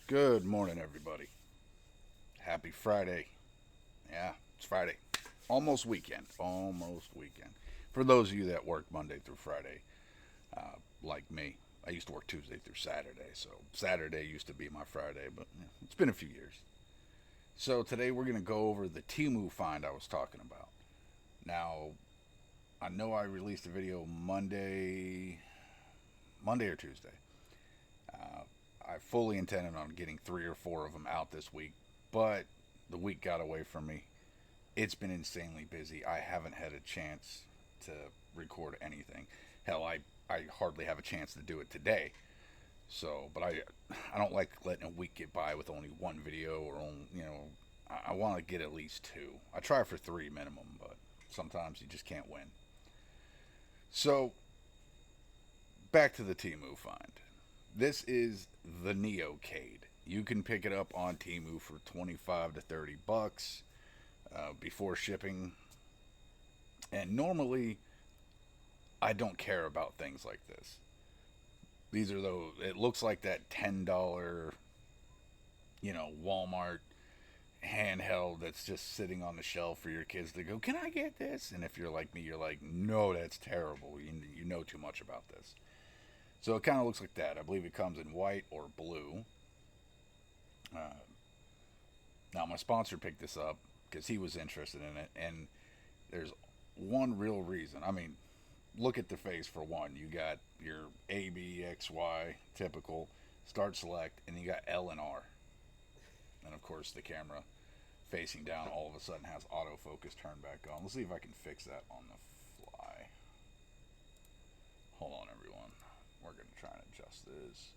Good morning, everybody. Happy Friday. Yeah, it's Friday. Almost weekend. Almost weekend. For those of you that work Monday through Friday, like me, I used to work Tuesday through Saturday, so Saturday used to be my Friday, but it's been a few years. So today we're going to go over the Temu find I was talking about. Now, I know I released a video Monday or Tuesday. Uh, I fully intended on getting 3 or 4 of them out this week, but the week got away from me. It's been insanely busy. I haven't had a chance to record anything. Hell, I hardly have a chance to do it today. So, but I don't like letting a week get by with only one video or only, I want to get at least two. I try for three minimum, but sometimes you just can't win. So, back to the Temu find. This is the NeoCade. You can pick it up on Temu for 25 to 30 bucks before shipping. And normally, I don't care about things like this. These are those. It looks like that $10, Walmart handheld that's just sitting on the shelf for your kids to go, "Can I get this?" And if you're like me, you're like, "No, that's terrible. You know too much about this." So it kind of looks like that. I believe it comes in white or blue. Uh, Now my sponsor picked this up because he was interested in it, and there's one real reason. I mean, look at the face for one. You got your A, B, X, Y, typical, start select, and you got L and R. And of course, the camera facing down all of a sudden has autofocus turned back on. Let's see if I can fix that on the fly. Hold on, everyone. We're going to try and adjust this.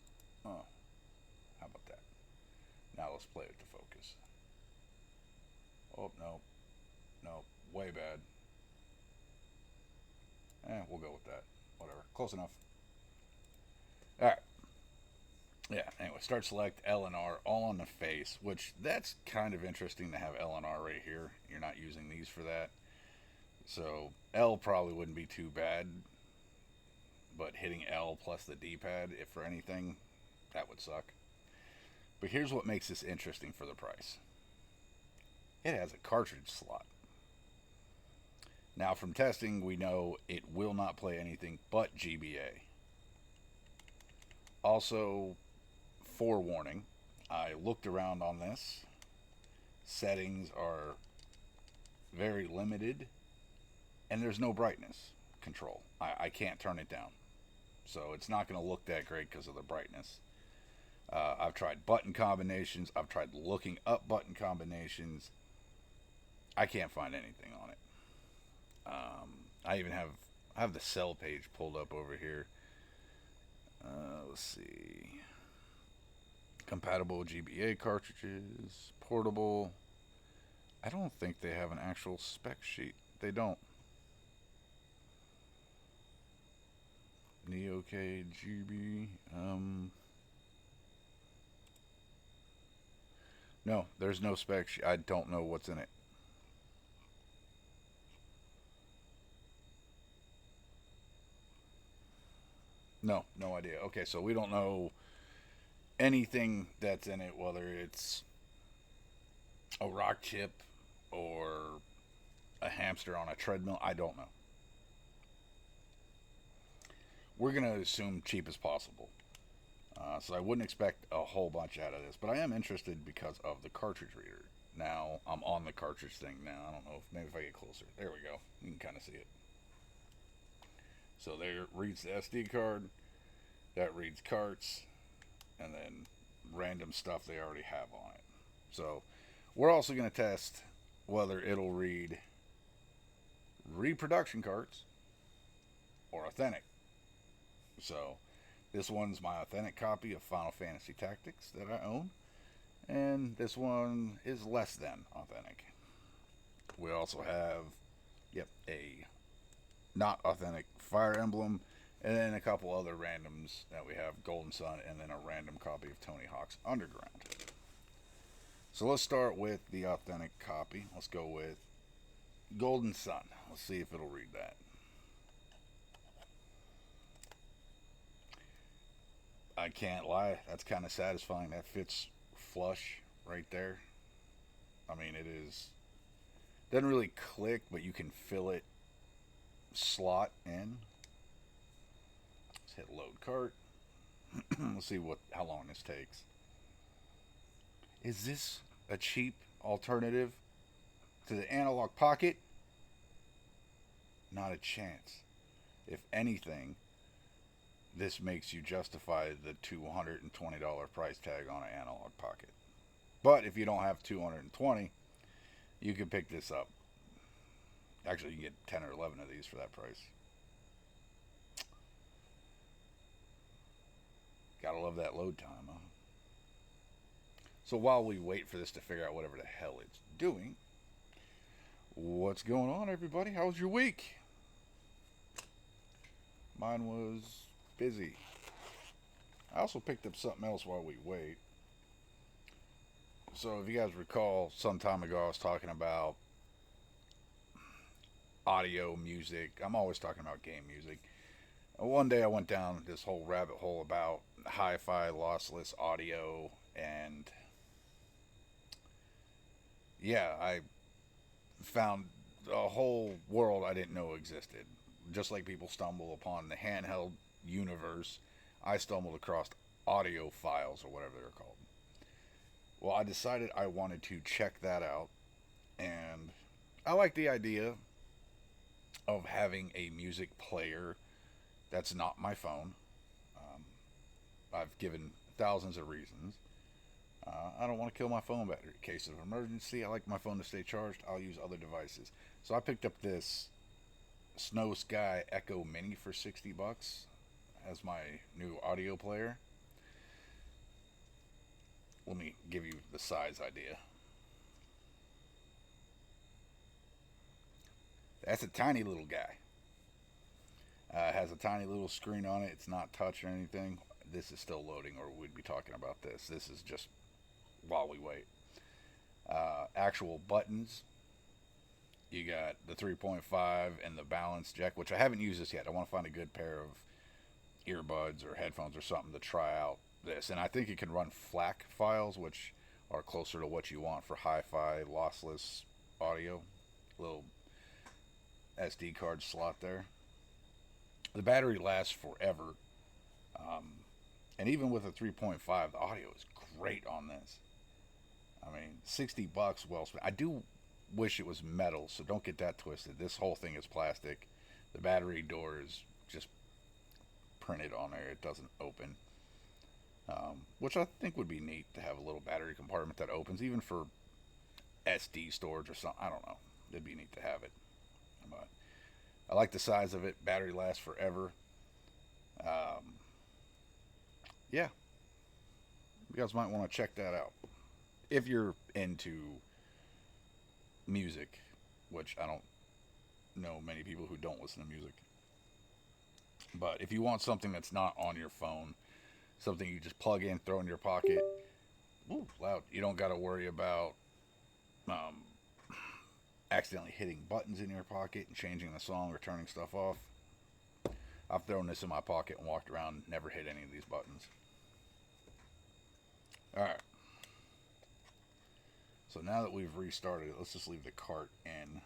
Oh, how about that? Now let's play with the focus. Oh, no. No. Way bad. We'll go with that. Whatever. Close enough. Alright. Yeah, anyway, start select L and R all on the face, which that's kind of interesting to have L and R right here. You're not using these for that. So L probably wouldn't be too bad, but hitting L plus the D pad, if for anything, that would suck. But here's what makes this interesting for the price. It has a cartridge slot. Now, from testing, we know it will not play anything but GBA. Also, forewarning, I looked around on this. Settings are very limited, and there's no brightness control. I can't turn it down. So it's not going to look that great because of the brightness. I've tried button combinations, I've tried looking up button combinations. I can't find anything on it. I even have the sell page pulled up over here. Let's see. Compatible GBA cartridges, portable. I don't think they have an actual spec sheet. They don't. NeoCade GB. No, there's no spec sheet. I don't know what's in it. No, no idea. Okay, so we don't know anything that's in it, whether it's a rock chip or a hamster on a treadmill. I don't know. We're going to assume cheap as possible. So I wouldn't expect a whole bunch out of this, but I am interested because of the cartridge reader. Now I'm on the cartridge thing now. I don't know if maybe if I get closer. There we go. You can kind of see it. So there reads the SD card. That reads carts, and then random stuff they already have on it. So we're also going to test whether it'll read reproduction carts or authentic. So this one's my authentic copy of Final Fantasy Tactics that I own, and this one is less than authentic. We also have, yep, a not authentic Fire Emblem, and then a couple other randoms that we have Golden Sun, and then a random copy of Tony Hawk's Underground. So let's start with the authentic copy. Let's go with Golden Sun. Let's see if it'll read that. I can't lie, that's kind of satisfying. That fits flush right there. I mean, it is doesn't really click, but you can feel it slot in. Let's hit load cart. Let's see how long this takes. Is this a cheap alternative to the analog pocket? Not a chance. If anything, this makes you justify the $220 price tag on an analog pocket. But if you don't have 220, you can pick this up. Actually, you can get 10 or 11 of these for that price. Gotta love that load time, huh? So while we wait for this to figure out whatever the hell it's doing, what's going on, everybody? How was your week? Mine was busy. I also picked up something else while we wait. So if you guys recall, some time ago I was talking about audio music. I'm always talking about game music. One day I went down this whole rabbit hole about hi-fi lossless audio, and yeah, I found a whole world I didn't know existed. Just like people stumble upon the handheld universe, I stumbled across audio files, or whatever they're called. Well, I decided I wanted to check that out, and I like the idea of having a music player that's not my phone. Um, I've given thousands of reasons. I don't want to kill my phone battery. In case of emergency, I like my phone to stay charged. I'll use other devices. So I picked up this Snow Sky Echo Mini for $60 as my new audio player. Let me give you the size idea. That's a tiny little guy. It has a tiny little screen on it. It's not touch or anything. This is still loading, or we'd be talking about this. This is just while we wait. Actual buttons. You got the 3.5 and the balance jack, which I haven't used this yet. I want to find a good pair of earbuds or headphones or something to try out this. And I think it can run FLAC files, which are closer to what you want for hi-fi lossless audio. Little SD card slot there. The battery lasts forever. And even with a 3.5, the audio is great on this. I mean, $60 well spent. I do wish it was metal, so don't get that twisted. This whole thing is plastic. The battery door is just printed on there. It doesn't open. Which I think would be neat to have a little battery compartment that opens, even for SD storage or something. I don't know. It'd be neat to have it. But I like the size of it. Battery lasts forever. Yeah. You guys might want to check that out. If you're into music, which I don't know many people who don't listen to music. But if you want something that's not on your phone, something you just plug in, throw in your pocket, ooh, loud. You don't got to worry about accidentally hitting buttons in your pocket and changing the song or turning stuff off. I've thrown this in my pocket and walked around, never hit any of these buttons. Alright. So now that we've restarted it, let's just leave the cart in.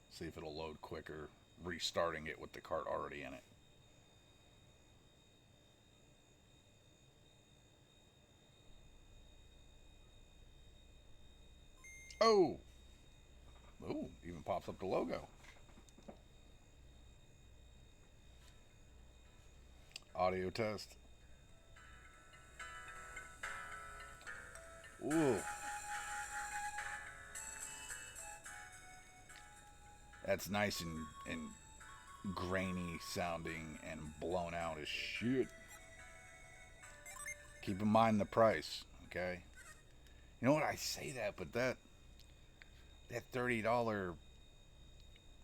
See if it'll load quicker, restarting it with the cart already in it. Oh! Ooh, even pops up the logo. Audio test. Ooh. That's nice and grainy sounding and blown out as shit. Keep in mind the price, okay? You know what, I say that, but that $30, $25,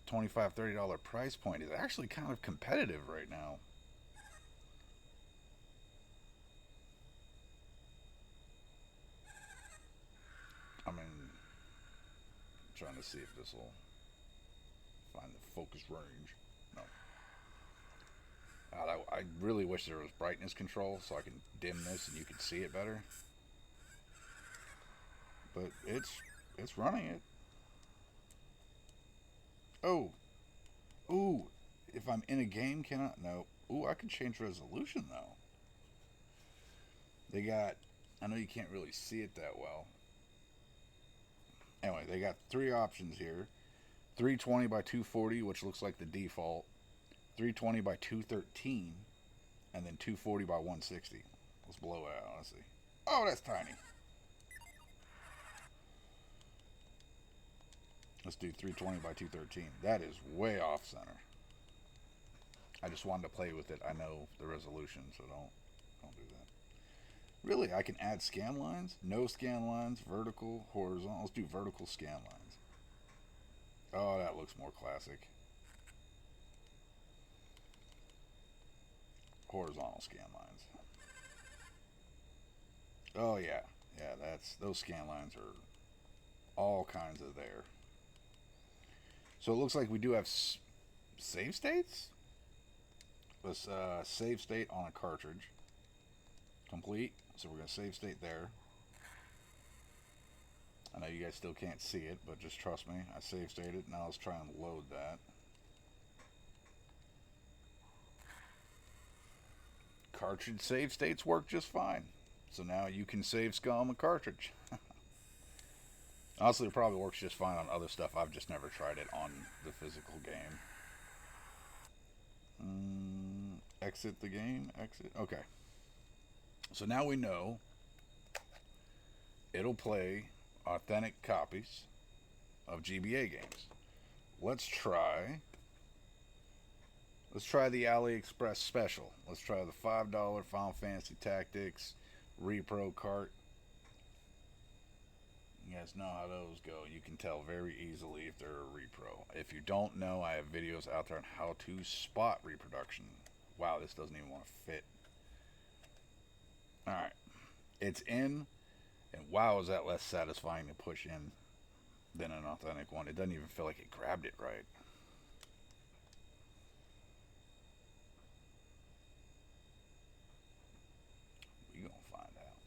$30 price point is actually kind of competitive right now. I mean, I'm trying to see if this will find the focus range. No. God, I really wish there was brightness control so I can dim this and you could see it better. but it's running it. Oh, ooh, if I'm in a game, can I? No. Ooh, I can change resolution though. They got. I know you can't really see it that well. Anyway, they got three options here: 320 by 240, which looks like the default; 320 by 213, and then 240 by 160. Let's blow it out. Let's see. Oh, that's tiny. Let's do 320 by 213. That is way off center. I just wanted to play with it. I know the resolution, so don't do that. Really, I can add scan lines? No scan lines, vertical, horizontal. Let's do vertical scan lines. Oh, that looks more classic. Horizontal scan lines. Oh yeah, yeah. That's those scan lines are all kinds of there. So it looks like we do have save states. Let's save state on a cartridge. Complete. So we're going to save state there. I know you guys still can't see it, but just trust me. I save stated. Now let's try and load that. Cartridge save states work just fine. So now you can save scum a cartridge. Honestly, it probably works just fine on other stuff. I've just never tried it on the physical game. Exit the game. Exit. Okay. So now we know it'll play authentic copies of GBA games. Let's try. Let's try the AliExpress special. Let's try the $5 Final Fantasy Tactics Repro cart. You guys know how those go. You can tell very easily if they're a repro. If you don't know, I have videos out there on how to spot reproduction. Wow, this doesn't even want to fit. Alright. It's in, and wow, is that less satisfying to push in than an authentic one. It doesn't even feel like it grabbed it right. We gonna find out.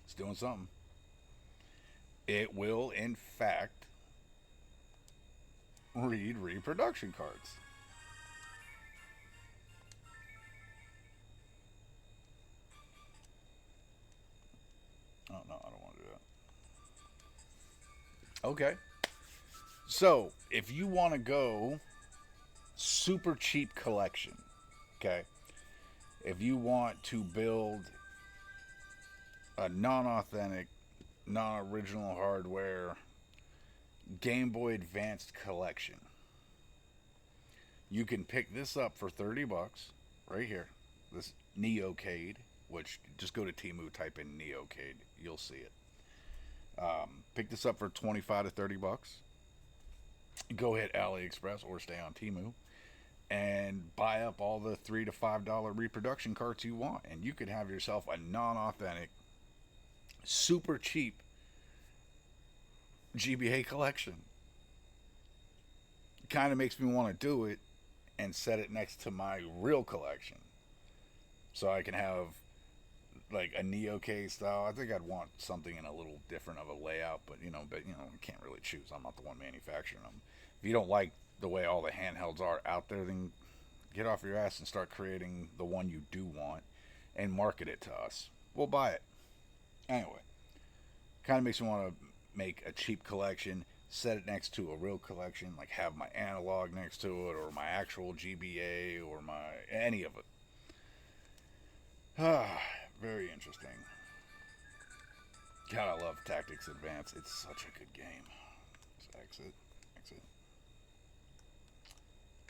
It's doing something. It will, in fact, read reproduction cards. Oh no, I don't want to do that. Okay. So, if you want to go super cheap collection, okay? If you want to build a non authentic, non original hardware Game Boy Advanced collection, you can pick this up for 30 bucks right here. This NeoCade, which just go to Temu, type in NeoCade, you'll see it. Pick this up for 25 to 30 bucks. Go hit AliExpress or stay on Temu and buy up all the $3 to $5 reproduction carts you want, and you can have yourself a non-authentic, super cheap GBA collection. Kind of makes me want to do it and set it next to my real collection, so I can have like a NeoCade style. I think I'd want something in a little different of a layout, but I can't really choose. I'm not the one manufacturing them. If you don't like the way all the handhelds are out there, then get off your ass and start creating the one you do want and market it to us. We'll buy it. Anyway, kind of makes me want to make a cheap collection, set it next to a real collection, like have my analog next to it, or my actual GBA, or my any of it. Ah, very interesting. God, I love Tactics Advance. It's such a good game. Let's exit, exit.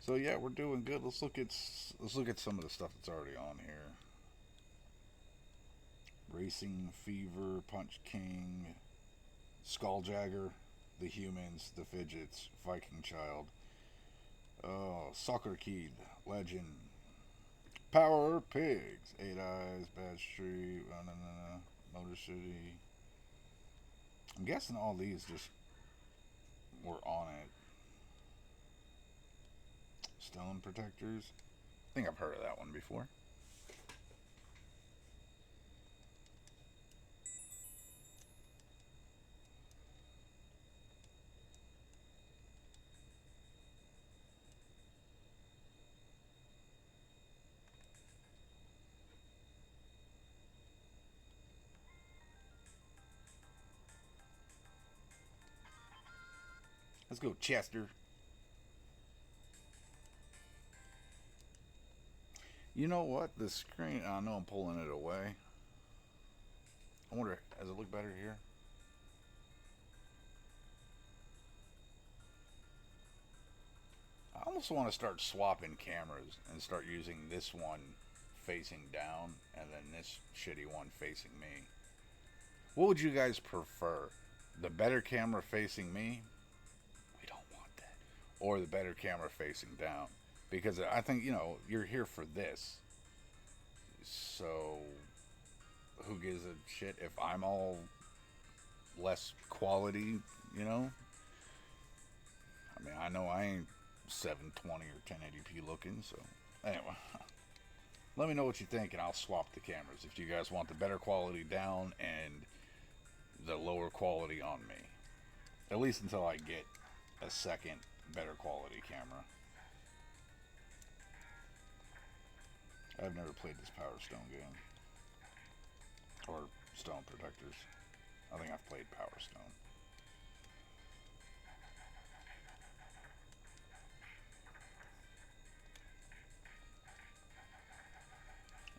So yeah, we're doing good. Let's look at some of the stuff that's already on here. Racing Fever, Punch King, Skulljagger, The Humans, The Fidgets, Viking Child, Soccer Kid, Legend, Power Pigs, Eight Eyes, Bad Street, Motor City. I'm guessing all these just were on it. Stone Protectors. I think I've heard of that one before. Let's go, Chester. You know what? The screen, I know I'm pulling it away. I wonder, does it look better here? I almost want to start swapping cameras and start using this one facing down and then this shitty one facing me. What would you guys prefer? The better camera facing me? We don't want that. Or the better camera facing down? Because I think, you're here for this. So, who gives a shit if I'm all less quality, you know? I mean, I know I ain't 720 or 1080p looking, so anyway. Let me know what you think, and I'll swap the cameras if you guys want the better quality down and the lower quality on me. At least until I get a second better quality camera. I've never played this Power Stone game. Or Stone Protectors. I think I've played Power Stone.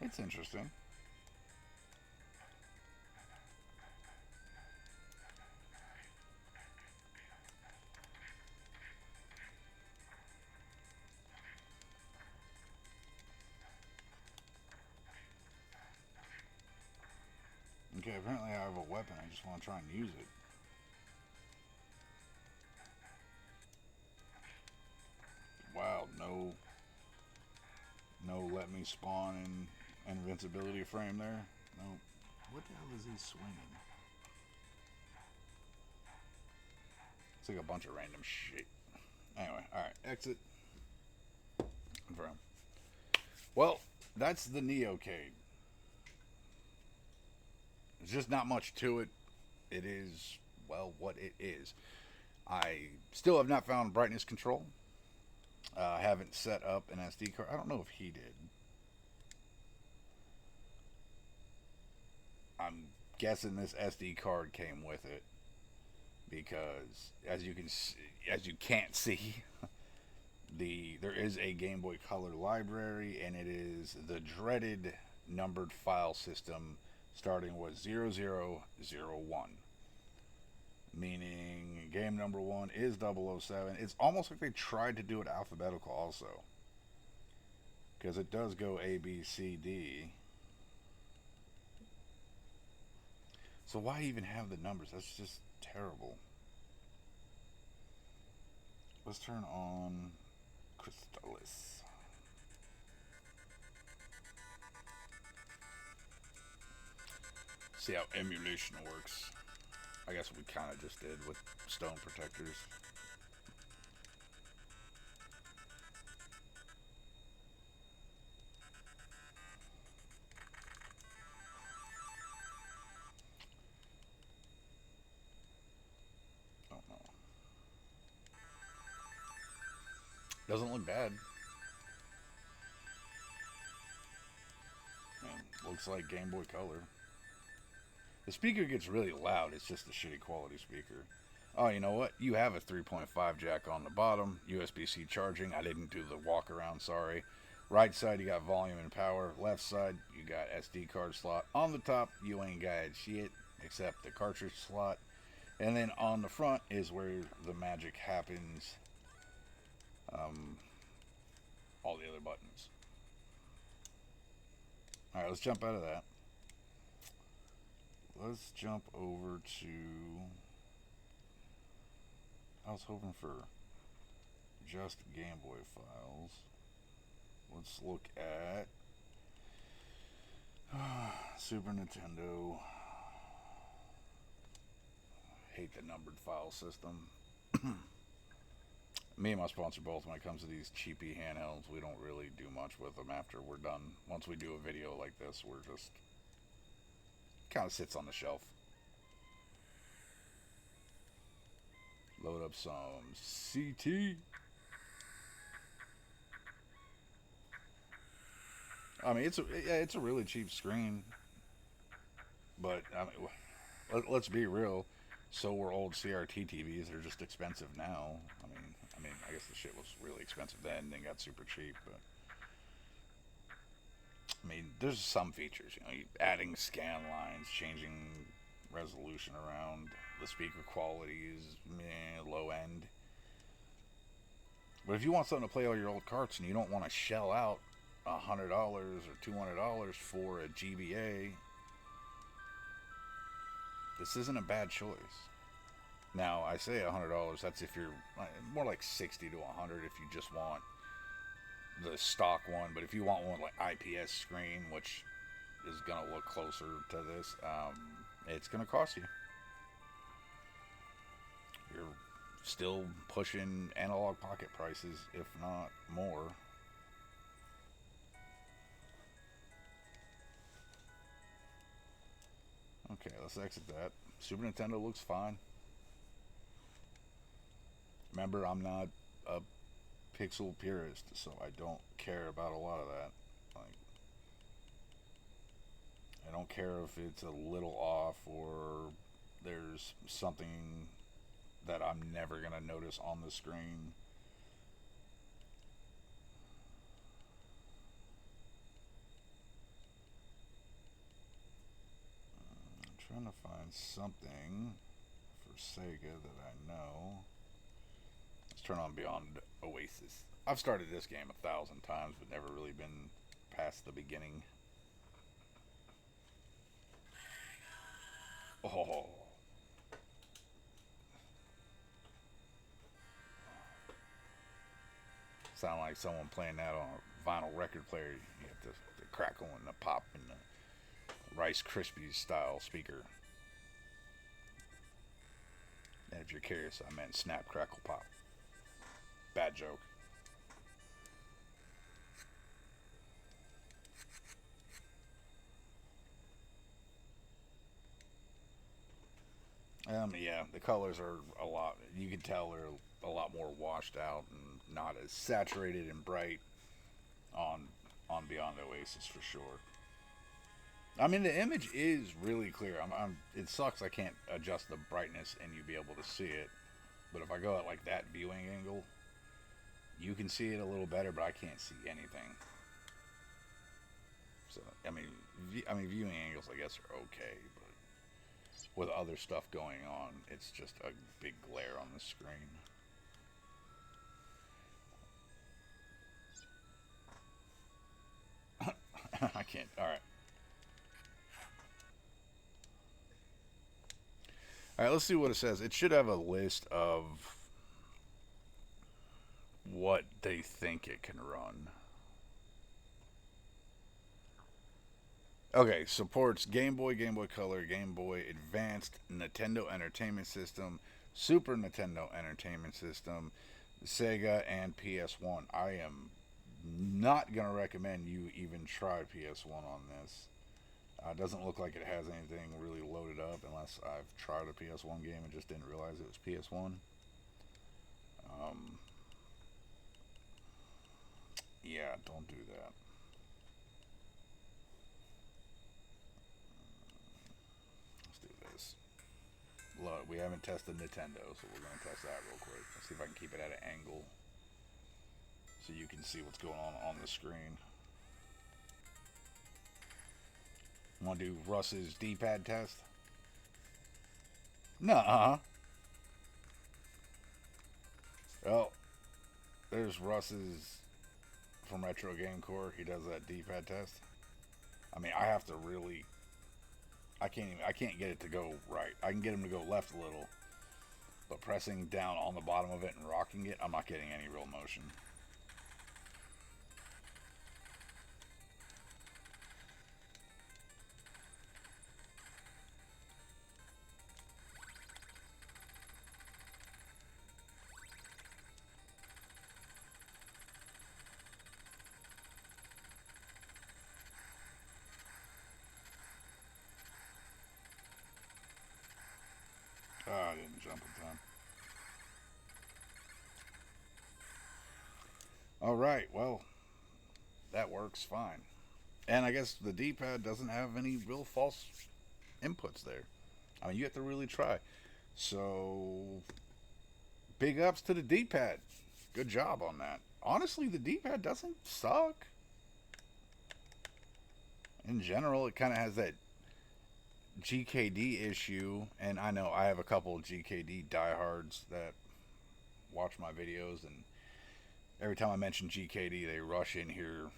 It's interesting. Okay, apparently I have a weapon. I just want to try and use it. Wow, no let me spawn in invincibility frame there. No. What the hell is he swinging? It's like a bunch of random shit. Anyway, alright, exit. Confirm. Well, that's the NeoCade. There's just not much to it. It is, well, what it is. I still have not found brightness control. I haven't set up an SD card. I don't know if he did. I'm guessing this SD card came with it because, as you can't see, there is a Game Boy Color library, and it is the dreaded numbered file system starting with 0001. Meaning game number 1 is 007. It's almost like they tried to do it alphabetical also. Because it does go A, B, C, D. So why even have the numbers? That's just terrible. Let's turn on Crystallis. See how emulation works. I guess we kind of just did with Stone Protectors. Oh no. Doesn't look bad. Man, looks like Game Boy Color. The speaker gets really loud. It's just a shitty quality speaker. Oh, you know what? You have a 3.5 jack on the bottom. USB-C charging. I didn't do the walk around, sorry. Right side, you got volume and power. Left side, you got SD card slot. On the top, you ain't got shit except the cartridge slot. And then on the front is where the magic happens. All the other buttons. Alright, let's jump out of that. Let's jump over to... I was hoping for just Game Boy files. Let's look at Super Nintendo. Hate the numbered file system. Me and my sponsor both, when it comes to these cheapy handhelds, we don't really do much with them after we're done. Once we do a video like this, we're just... kind of sits on the shelf. Load up some CT. I mean, it's a really cheap screen, but I mean, let's be real. So were old CRT TVs. They're just expensive now. I guess the shit was really expensive then, then got super cheap. But there's some features. Adding scan lines, changing resolution around. The speaker quality is low end. But if you want something to play all your old carts and you don't want to shell out $100 or $200 for a GBA, this isn't a bad choice. Now I say $100. That's if you're more like 60 to 100 if you just want the stock one. But if you want one like IPS screen, which is gonna look closer to this, it's gonna cost you. You're still pushing analog pocket prices, if not more. Okay, let's exit that. Super Nintendo looks fine. Remember, I'm not a pixel purist, so I don't care about a lot of that. Like, I don't care if it's a little off or there's something that I'm never gonna notice on the screen. I'm trying to find something for Sega that I know. Let's turn on Beyond Oasis. I've started this game 1,000 times, but never really been past the beginning. Oh. Sound like someone playing that on a vinyl record player. You get the crackle and the pop and the Rice Krispies style speaker. And if you're curious, I meant snap, crackle, pop. Bad joke. Yeah, the colors are a lot. You can tell they're a lot more washed out and not as saturated and bright on Beyond Oasis for sure. The image is really clear. It sucks I can't adjust the brightness and you be able to see it. But if I go at like that viewing angle, you can see it a little better, but I can't see anything. So viewing angles I guess are okay, but with other stuff going on, it's just a big glare on the screen. I can't. All right. All right, let's see what it says. It should have a list of what they think it can run. Okay, supports Game Boy, Game Boy Color, Game Boy Advanced, Nintendo Entertainment System, Super Nintendo Entertainment System, Sega, and PS1. I am not going to recommend you even try PS1 on this. It doesn't look like it has anything really loaded up unless I've tried a PS1 game and just didn't realize it was PS1. Yeah, don't do that. Let's do this. Look, we haven't tested Nintendo, so we're going to test that real quick. Let's see if I can keep it at an angle so you can see what's going on the screen. Want to do Russ's D-pad test? Nuh-uh. Well, there's Russ's from Retro Game Core. He does that D-pad test. I have to really. I can't get it to go right. I can get him to go left a little, but pressing down on the bottom of it and rocking it, I'm not getting any real motion. Oh, I didn't jump in time. All right, well, that works fine. And I guess the D-pad doesn't have any real false inputs there. You have to really try. So, big ups to the D-pad. Good job on that. Honestly, the D-pad doesn't suck. In general, it kind of has that GKD issue, and I know I have a couple of GKD diehards that watch my videos, and every time I mention GKD, they rush in here,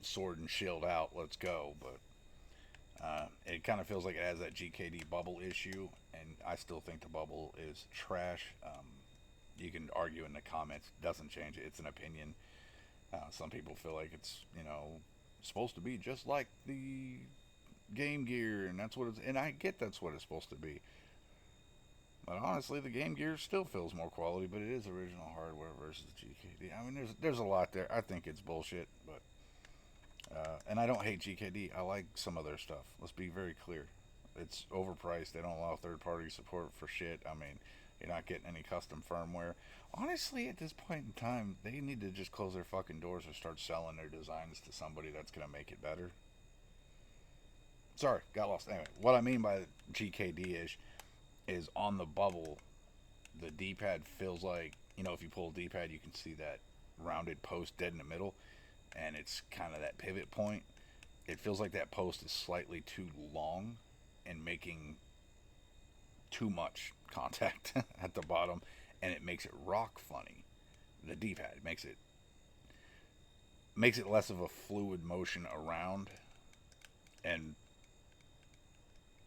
sword and shield out, let's go. But it kind of feels like it has that GKD bubble issue, and I still think the bubble is trash. You can argue in the comments, doesn't change it. It's an opinion. Some people feel like it's supposed to be just like the Game Gear, and that's what it's. And I get that's what it's supposed to be. But honestly, the Game Gear still feels more quality, but it is original hardware versus GKD. I mean, there's a lot there. I think it's bullshit, but and I don't hate GKD. I like some of their stuff. Let's be very clear. It's overpriced. They don't allow third-party support for shit. I mean, you're not getting any custom firmware. Honestly, at this point in time, they need to just close their fucking doors or start selling their designs to somebody that's gonna make it better. Sorry, got lost. Anyway, what I mean by GKD is on the bubble, the D-pad feels like, if you pull a D-pad, you can see that rounded post dead in the middle, and it's kind of that pivot point. It feels like that post is slightly too long and making too much contact at the bottom, and it makes it rock funny. The D-pad makes it less of a fluid motion around, and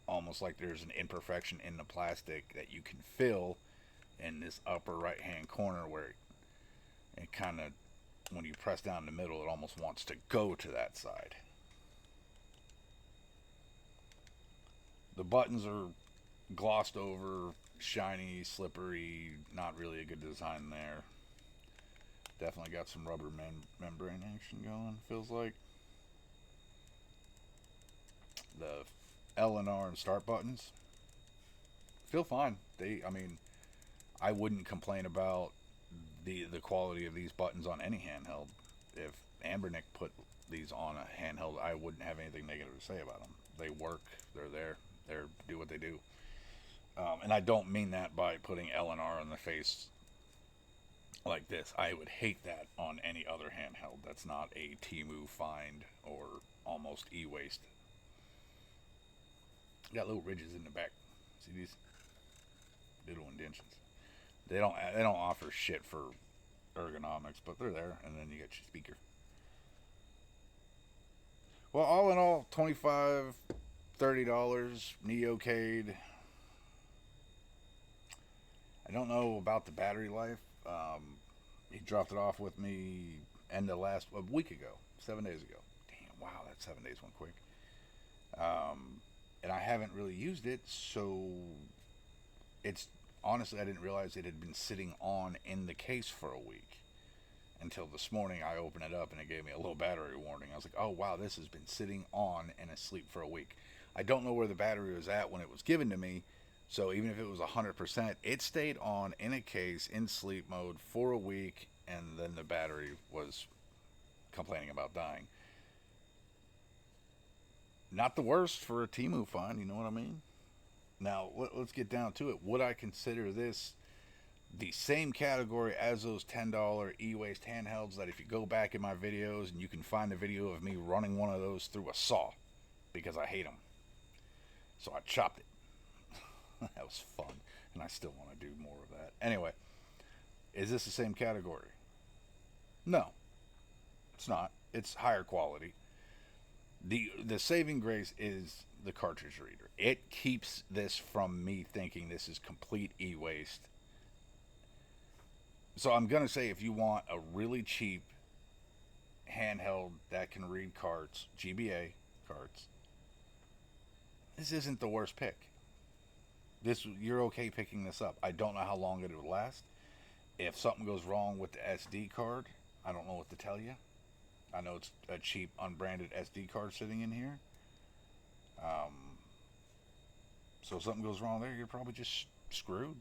almost like there's an imperfection in the plastic that you can feel in this upper right hand corner where it kind of, when you press down the middle, it almost wants to go to that side. The buttons are glossed over, shiny, slippery, not really a good design there. Definitely got some rubber membrane action going, feels like. The L and R and start buttons feel fine. I wouldn't complain about the quality of these buttons on any handheld. If Ambernick put these on a handheld, I wouldn't have anything negative to say about them. They work. They're there. They do what they do. And I don't mean that by putting L and R on the face like this. I would hate that on any other handheld. That's not a Temu find or almost e-waste. Got little ridges in the back. See these little indentions? They don't offer shit for ergonomics, but they're there. And then you get your speaker. Well, all in all, $25, $30, NeoCade. I don't know about the battery life. He dropped it off with me a week ago, 7 days ago. Damn, wow, that 7 days went quick. And I haven't really used it, so it's honestly, I didn't realize it had been sitting on in the case for a week until this morning. I opened it up and it gave me a little battery warning. I was like, oh wow, this has been sitting on and asleep for a week. I don't know where the battery was at when it was given to me, so even if it was 100%, it stayed on in a case in sleep mode for a week, and then the battery was complaining about dying. Not the worst for a Temu find, you know what I mean? Now, let's get down to it. Would I consider this the same category as those $10 e-waste handhelds that if you go back in my videos and you can find a video of me running one of those through a saw because I hate them. So I chopped it. That was fun, and I still want to do more of that. Anyway, is this the same category? No, it's not. It's higher quality. The saving grace is the cartridge reader. It keeps this from me thinking this is complete e-waste. So I'm gonna say, if you want a really cheap handheld that can read carts, GBA carts, this isn't the worst pick. You're okay picking this up. I don't know how long it would last. If something goes wrong with the SD card, I don't know what to tell you. I know it's a cheap, unbranded SD card sitting in here. So if something goes wrong there, you're probably just screwed.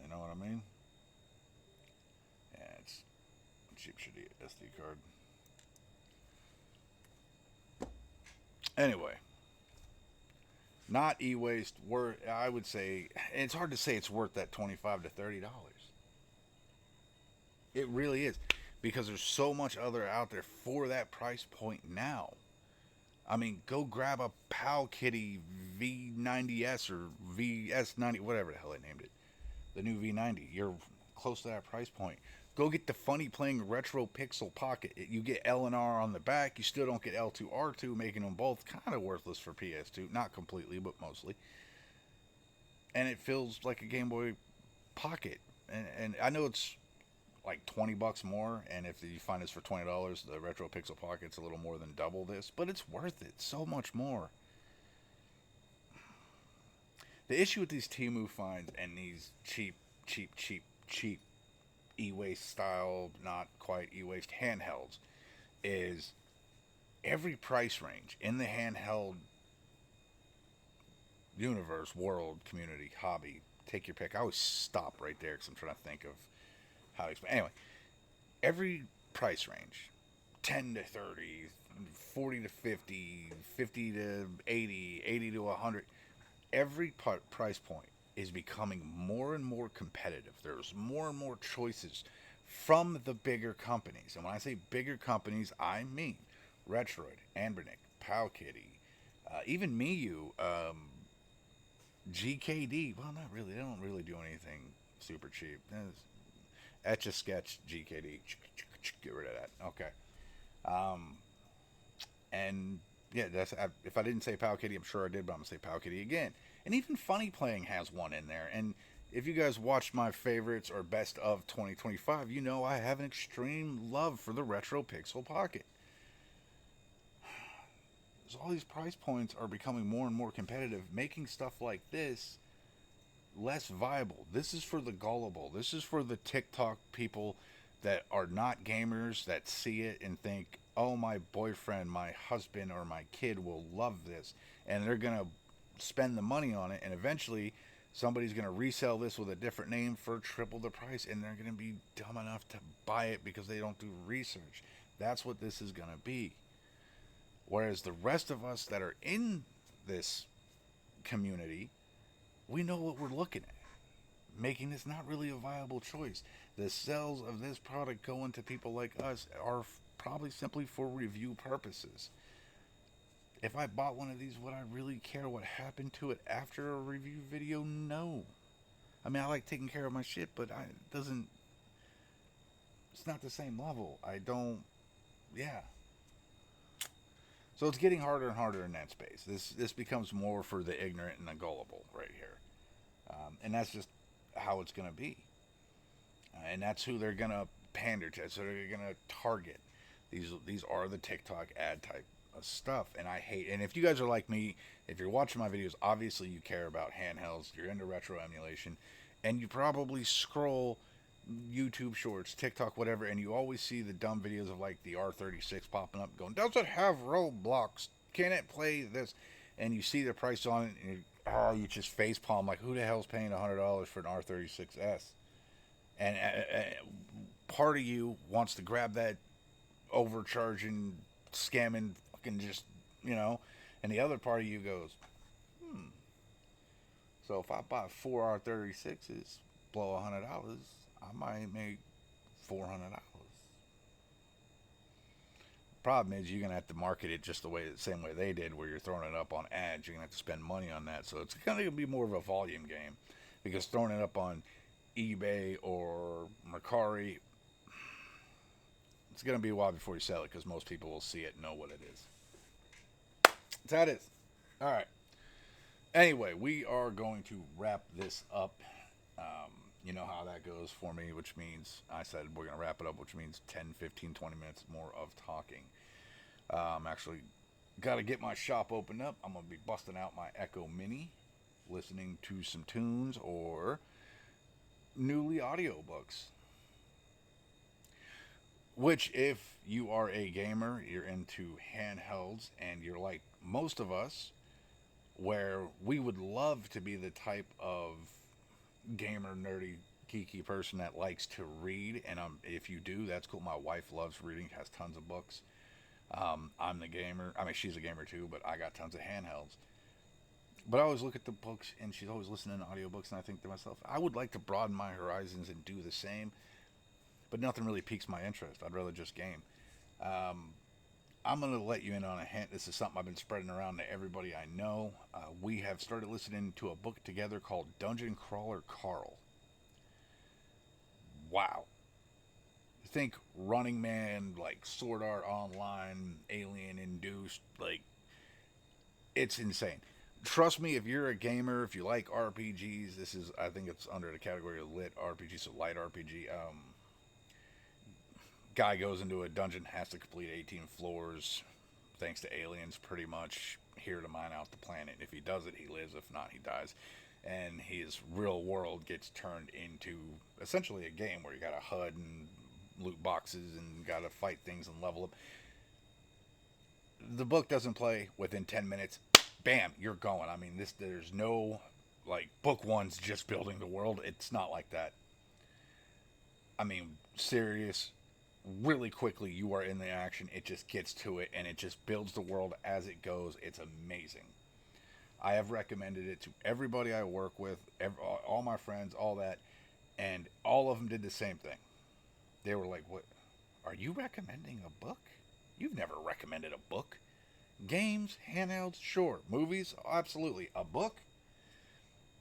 You know what I mean? Yeah, it's a cheap, shitty SD card. Anyway, Not e-waste. Worth, I would say, it's hard to say it's worth that $25 to $30. It really is, because there's so much other out there for that price point now. I mean, go grab a Pal Kitty V90S or VS90, whatever the hell they named it. The new V90. You're close to that price point. Go get the funny playing retro pixel pocket. You get L and R on the back. You still don't get L2 R2, making them both kind of worthless for PS2. Not completely, but mostly. And it feels like a Game Boy Pocket. And I know it's like $20 more, and if you find this for $20, the retro pixel pocket's a little more than double this, but it's worth it so much more. The issue with these Temu finds and these cheap e-waste style, not quite e-waste handhelds, is every price range in the handheld universe, world, community, hobby. Take your pick. I always stop right there because I'm trying to think of how to explain. Anyway, every price range, 10 to 30, 40 to 50, 50 to 80, 80 to 100, every price point is becoming more and more competitive. There's more and more choices from the bigger companies. And when I say bigger companies, I mean Retroid, Anbernic, Pal Kitty, even Miyu, GKD. Well, not really. They don't really do anything super cheap. Etch a Sketch, GKD. Get rid of that. Okay. Um, and yeah, if I didn't say Pal Kitty, I'm sure I did, but I'm gonna say Pal Kitty again. And even Funny Playing has one in there. And if you guys watched my favorites or best of 2025, you know I have an extreme love for the retro pixel pocket. So all these price points are becoming more and more competitive, making stuff like this less viable. This is for the gullible. This is for the TikTok people that are not gamers, that see it and think, oh, my boyfriend, my husband, or my kid will love this. And they're going to spend the money on it. And eventually, somebody's going to resell this with a different name for triple the price. And they're going to be dumb enough to buy it because they don't do research. That's what this is going to be. Whereas the rest of us that are in this community, we know what we're looking at, making this not really a viable choice. The sales of this product going to people like us are probably simply for review purposes. If I bought one of these, would I really care what happened to it after a review video? No. I mean, I like taking care of my shit, but it doesn't. It's not the same level. I don't. Yeah. So it's getting harder and harder in that space. This becomes more for the ignorant and the gullible right here, and that's just how it's going to be, and that's who they're going to pander to. So they're going to target. These are the TikTok ad type of stuff, and I hate. And if you guys are like me, if you're watching my videos, obviously you care about handhelds. You're into retro emulation, and you probably scroll YouTube Shorts, TikTok, whatever, and you always see the dumb videos of like the R36 popping up, going, "Does it have Roblox? Can it play this?" And you see the price on it, and you just face palm like, "Who the hell's paying $100 for an R36s?" And part of you wants to grab that overcharging, scamming, fucking just, and the other part of you goes, so if I buy four R36s, blow $100, I might make $400. Problem is, you're gonna have to market it just the same way they did, where you're throwing it up on ads. You're gonna have to spend money on that, so it's gonna be more of a volume game, because throwing it up on eBay or Mercari, it's gonna be a while before you sell it, because most people will see it and know what it is. That's how it is. All right. Anyway, we are going to wrap this up. You know how that goes for me, which means I said we're going to wrap it up, which means 10, 15, 20 minutes more of talking. Actually, got to get my shop opened up. I'm going to be busting out my Echo Mini, listening to some tunes or newly audiobooks. Which, if you are a gamer, you're into handhelds, and you're like most of us, where we would love to be the type of gamer, nerdy, geeky person that likes to read, and if you do, that's cool. My wife loves reading, has tons of books. I'm the gamer. I mean, she's a gamer too, but I got tons of handhelds. But I always look at the books, and she's always listening to audiobooks, and I think to myself, I would like to broaden my horizons and do the same, but nothing really piques my interest. I'd rather just game. Um, I'm going to let you in on a hint. This is something I've been spreading around to everybody I know. We have started listening to a book together called Dungeon Crawler Carl. Wow. Think Running Man, like Sword Art Online, Alien Induced, like, it's insane. Trust me, if you're a gamer, if you like RPGs, this is, I think it's under the category of lit RPG, so light RPG. Guy goes into a dungeon, has to complete 18 floors, thanks to aliens, pretty much here to mine out the planet. If he does it, he lives. If not, he dies. And his real world gets turned into essentially a game where you got a HUD and loot boxes and got to fight things and level up. The book doesn't play within 10 minutes. Bam, you're going. I mean, there's no like book one's just building the world. It's not like that. I mean, serious. Really quickly, you are in the action. It just gets to it, and it just builds the world as it goes. It's amazing. I have recommended it to everybody I work with, all my friends, all that, and all of them did the same thing. They were like, "What? Are you recommending a book? You've never recommended a book. Games, handhelds, sure. Movies, absolutely. A book?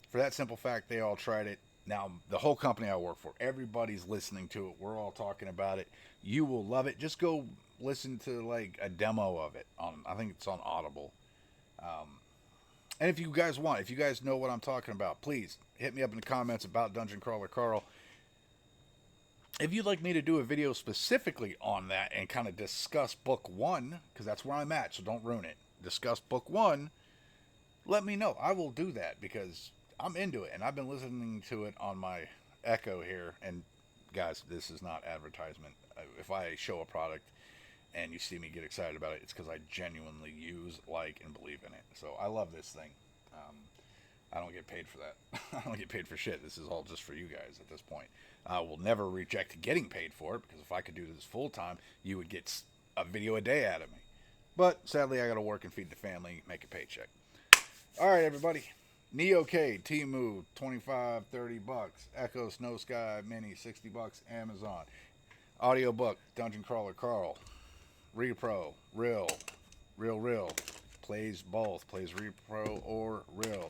For that simple fact, they all tried it. Now, the whole company I work for, everybody's listening to it. We're all talking about it. You will love it. Just go listen to like a demo of it on. I think it's on Audible. And if you guys want, if you guys know what I'm talking about, please hit me up in the comments about Dungeon Crawler Carl. If you'd like me to do a video specifically on that and kind of discuss book one, because that's where I'm at, so don't ruin it. Discuss book one. Let me know. I will do that because I'm into it, and I've been listening to it on my Echo here. And guys, this is not advertisement. If I show a product and you see me get excited about it, it's because I genuinely use, like, and believe in it. So I love this thing. I don't get paid for that. I don't get paid for shit. This is all just for you guys at this point. I will never reject getting paid for it because if I could do this full time, you would get a video a day out of me. But sadly, I got to work and feed the family, make a paycheck. All right, everybody. NeoCade, Temu, 25, 30 bucks. Echo Snow Sky Mini, 60 bucks. Amazon. Audiobook, Dungeon Crawler Carl. Repro, Real. Plays both. Plays Repro or Real.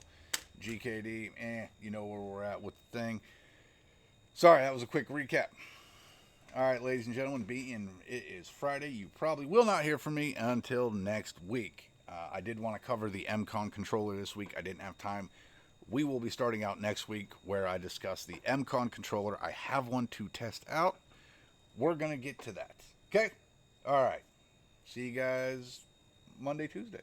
GKD, you know where we're at with the thing. Sorry, that was a quick recap. All right, ladies and gentlemen, being it is Friday, you probably will not hear from me until next week. I did want to cover the MCON controller this week. I didn't have time. We will be starting out next week where I discuss the MCON controller. I have one to test out. We're going to get to that. Okay? All right. See you guys Monday, Tuesday.